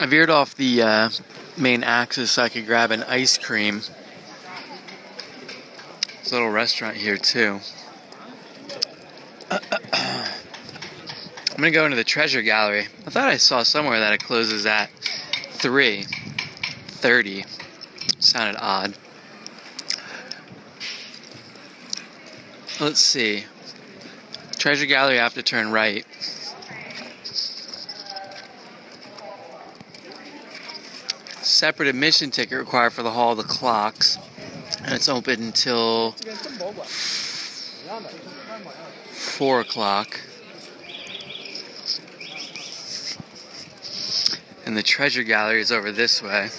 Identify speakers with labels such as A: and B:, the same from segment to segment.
A: I veered off the main axis so I could grab an ice cream. There's a little restaurant here too. I'm gonna go into the treasure gallery. I thought I saw somewhere that it closes at 3:30. Sounded odd. Let's see. Treasure gallery, I have to turn right. Separate admission ticket required for the Hall of the Clocks. And it's open until 4 o'clock. And the treasure gallery is over this way.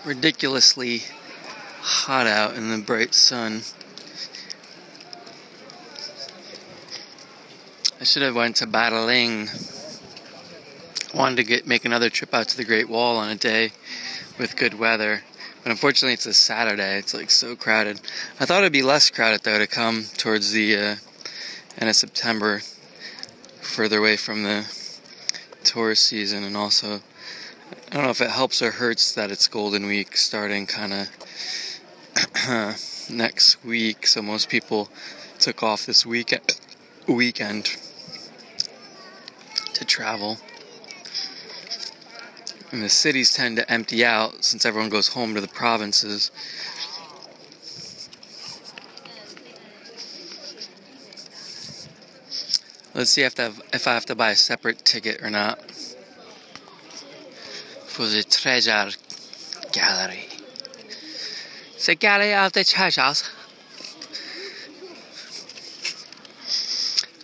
A: Ridiculously hot out in the bright sun. I should have went to Badaling. Wanted to make another trip out to the Great Wall on a day with good weather, but unfortunately it's a Saturday. It's like so crowded. I thought it'd be less crowded though to come towards the end of September, further away from the tourist season, and also I don't know if it helps or hurts that it's Golden Week starting kind of next week, so most people took off this weekend to travel. And the cities tend to empty out since everyone goes home to the provinces. Let's see if I have to buy a separate ticket or not for the treasure gallery. The gallery of the treasures.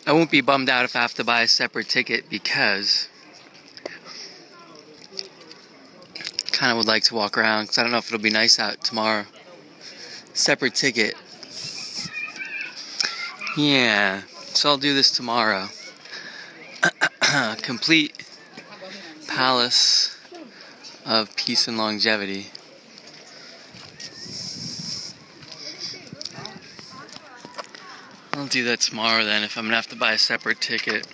A: I won't be bummed out if I have to buy a separate ticket because I kind of would like to walk around because I don't know if it'll be nice out tomorrow. Separate ticket. Yeah, so I'll do this tomorrow. Complete Palace of Peace and Longevity. I'll do that tomorrow then if I'm gonna have to buy a separate ticket.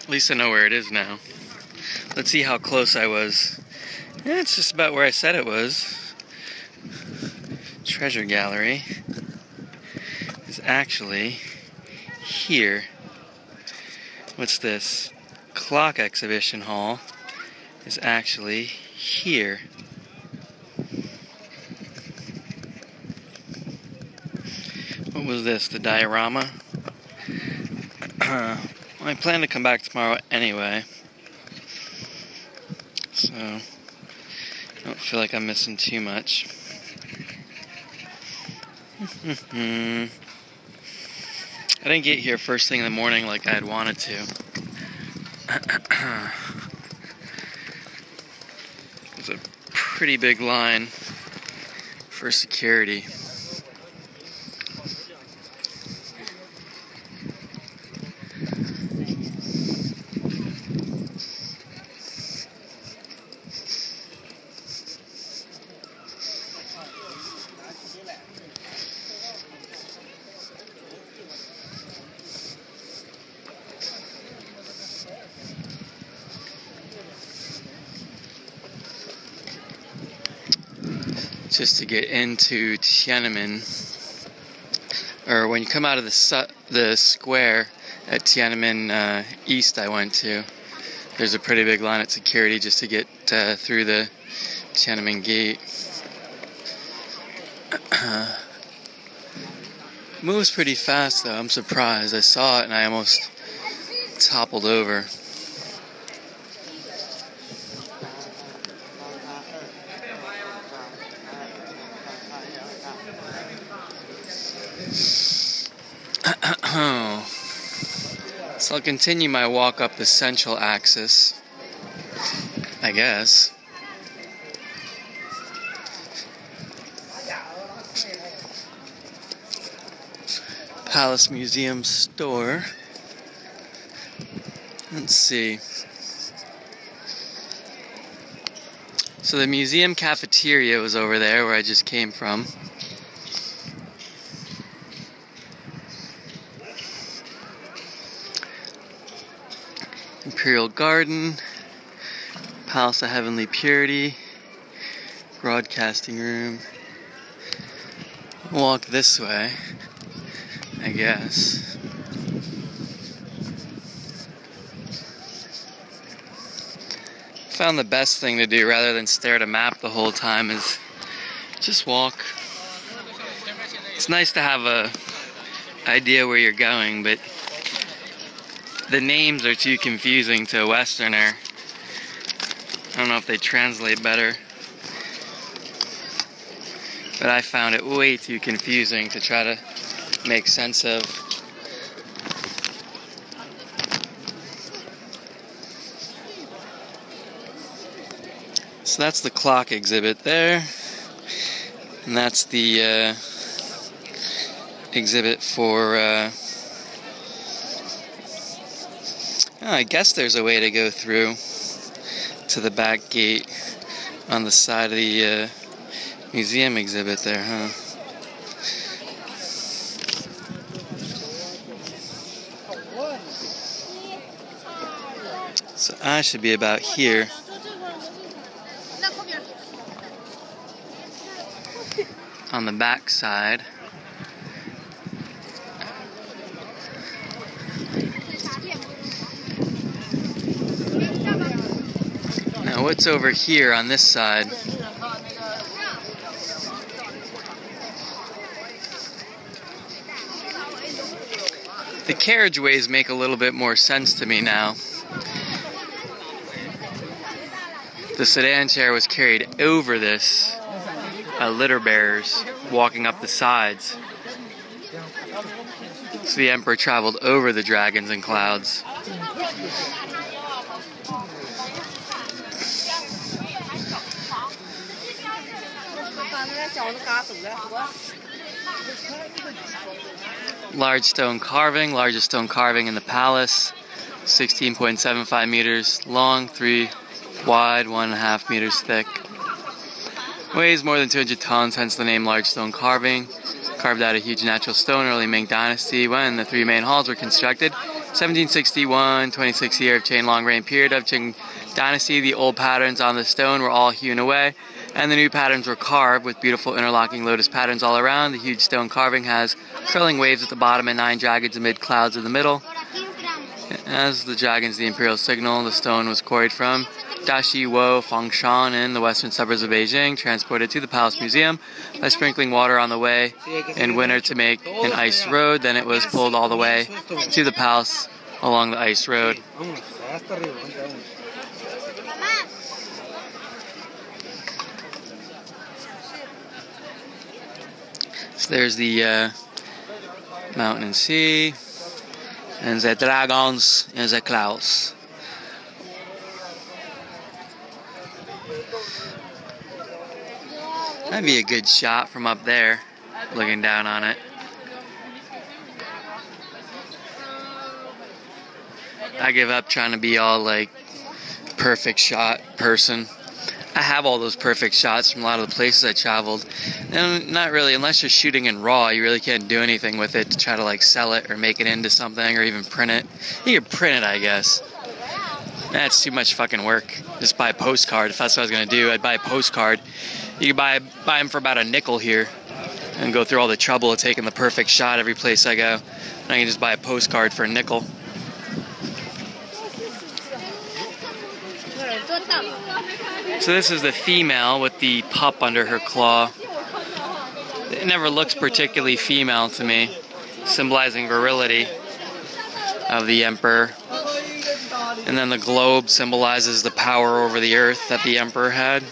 A: At least I know where it is now. Let's see how close I was. It's just about where I said it was. Treasure gallery is actually here. What's this? Clock exhibition hall is actually here. What was this? The diorama? Well, I plan to come back tomorrow anyway, so I don't feel like I'm missing too much. I didn't get here first thing in the morning like I had wanted to. There's a pretty big line for security. Just to get into Tiananmen, or when you come out of the square at Tiananmen East I went to, there's a pretty big line at security just to get through the Tiananmen gate. Moves pretty fast though, I'm surprised. I saw it and I almost toppled over. So I'll continue my walk up the central axis, I guess. Palace Museum store. Let's see. So the museum cafeteria was over there where I just came from. Imperial Garden, Palace of Heavenly Purity, Broadcasting Room. Walk this way, I guess. Found the best thing to do rather than stare at a map the whole time is just walk. It's nice to have a idea where you're going, but the names are too confusing to a Westerner. I don't know if they translate better, but I found it way too confusing to try to make sense of. So that's the clock exhibit there, and that's the exhibit for, I guess there's a way to go through to the back gate on the side of the museum exhibit there, huh? So I should be about here. On the back side. Now what's over here on this side? The carriageways make a little bit more sense to me now. The sedan chair was carried over this litter bearers walking up the sides. So the emperor traveled over the dragons and clouds. Large stone carving, largest stone carving in the palace, 16.75 meters long, 3 wide, 1.5 meters thick. Weighs more than 200 tons, hence the name large stone carving. Carved out a huge natural stone, early Ming Dynasty, when the 3 main halls were constructed. 1761, 26th year of Chain Long Reign period of Qing Dynasty. The old patterns on the stone were all hewn away, and the new patterns were carved with beautiful interlocking lotus patterns all around. The huge stone carving has curling waves at the bottom and 9 dragons amid clouds in the middle. As the dragons, the imperial signal, the stone was quarried from Dashi Wo Fengshan in the western suburbs of Beijing, transported to the Palace Museum by sprinkling water on the way in winter to make an ice road. Then it was pulled all the way to the palace along the ice road. So there's the mountain and sea, and the dragons and the clouds. That'd be a good shot from up there, looking down on it. I give up trying to be all like perfect shot person. I have all those perfect shots from a lot of the places I traveled. And not really, unless you're shooting in RAW, you really can't do anything with it to try to like sell it or make it into something or even print it. You can print it, I guess. That's too much fucking work. Just buy a postcard. If that's what I was gonna do, I'd buy a postcard. You can buy them for about a nickel here and go through all the trouble of taking the perfect shot every place I go. And I can just buy a postcard for a nickel. So this is the female with the pup under her claw. It never looks particularly female to me, symbolizing virility of the emperor. And then the globe symbolizes the power over the earth that the emperor had.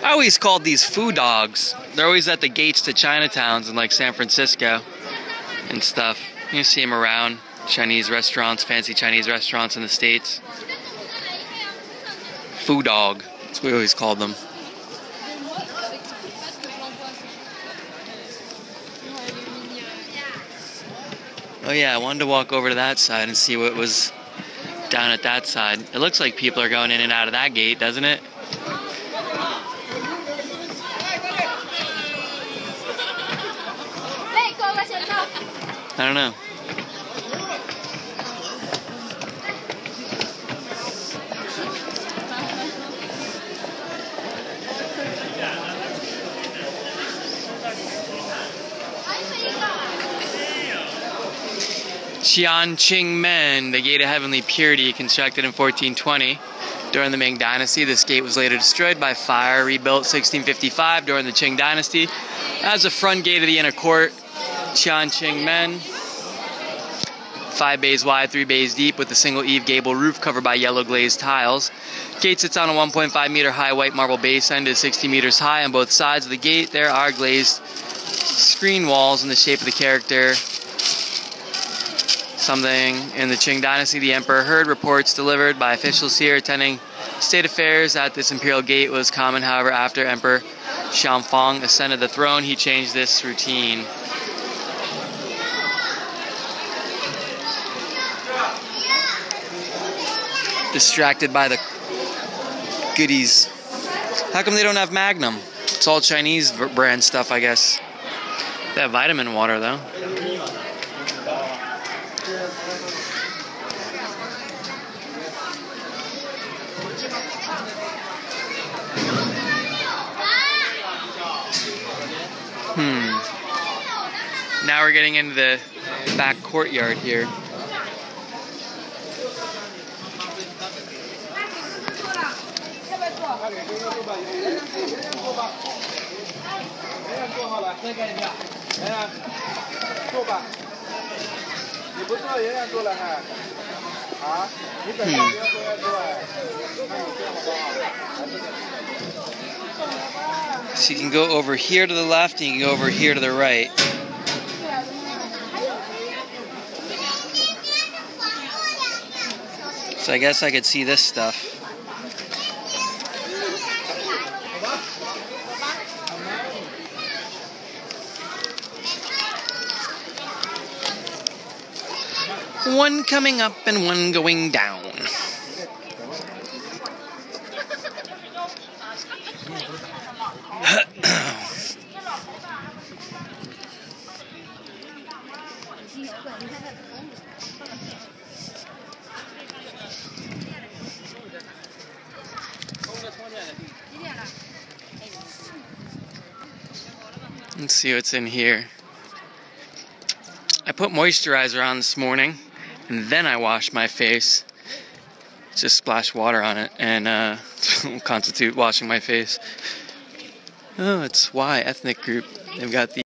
A: I always called these food dogs. They're always at the gates to Chinatowns in like San Francisco and stuff. You see them around Chinese restaurants, fancy Chinese restaurants in the States. Food dog, that's what we always called them. Oh yeah, I wanted to walk over to that side and see what was down at that side. It looks like people are going in and out of that gate, doesn't it? I don't know. Qianqingmen, the Gate of Heavenly Purity, constructed in 1420 during the Ming Dynasty. This gate was later destroyed by fire, rebuilt 1655 during the Qing Dynasty as a front gate of the inner court. Qianqingmen, 5 bays wide, 3 bays deep, with a single eave gable roof covered by yellow glazed tiles. Gate sits on a 1.5 meter high white marble base end is 60 meters high. On both sides of the gate there are glazed screen walls in the shape of the character. Something in the Qing Dynasty, the emperor heard reports delivered by officials here attending state affairs at this imperial gate was common. However, after Emperor Xianfang ascended the throne, he changed this routine. Distracted by the goodies. How come they don't have Magnum? It's all Chinese brand stuff, I guess. They have vitamin water, though. Now we're getting into the back courtyard here. So you can go over here to the left and you can go over here to the right. So I guess I could see this stuff. One coming up and one going down. Let's see what's in here. I put moisturizer on this morning, and then I washed my face. Just splash water on it, and constitute washing my face. Oh, it's Y ethnic group. They've got the